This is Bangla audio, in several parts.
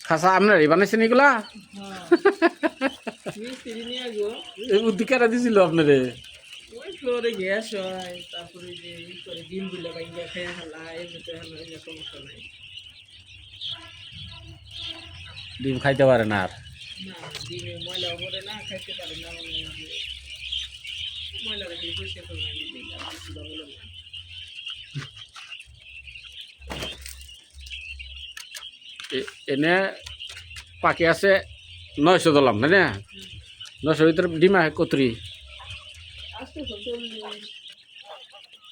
খাসা আপনারই বানাইছেন এগুলা? মিস্ত্রি নিয়ে গো এই বুদ্ধি কেটে দিছিল আপনারে? ওই ফ্লোরে গ্যাস হয় তারপরে যে ই করে ডিমগুলো বাইঙ্গা খেয়ে ফেলা এমনিতে হলো এই সমস্যা নাই। ডিম খাইতে পারে না আর? না ডিমে ময়লা পড়ে না খাইতে পারে না মানে যে ময়লা রেখে পরিষ্কার করে না দিই আর কিছু বলে না। এনে পাখি আছে 900 দিলাম না? 900 ভিতরে ডিম আছে কতরি? আসতে 40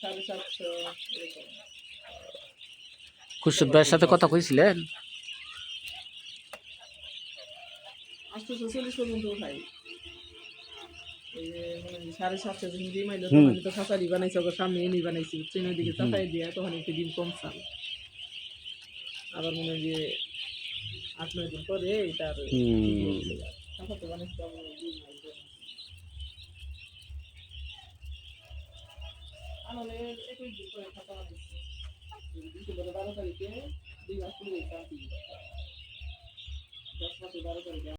750 এরকম। খুরশিদ ভাইয়ের সাথে কথা কইছিলেন? আসতে 40 পর্যন্ত খাই। এই যে মানে 750 যখন ডিম আইলো তখন তো খাসারি বানাইছে ওকে সামনে এনে বানাইছি ট্রেন ওইদিকে চাপাই দিয়ে তখন একটু ডিম কম চাল। আবার মনে হয় যে 8-9 দিন পরে এটার খাসা তো বানাইছে তখন ডিম আইলো। আনালে 21 দিন পরে খাসা বানাইছে। ডিসেম্বরের 12 তারিখে 2 মাস পুরো গেছে 10 মাসে 12 তারিখে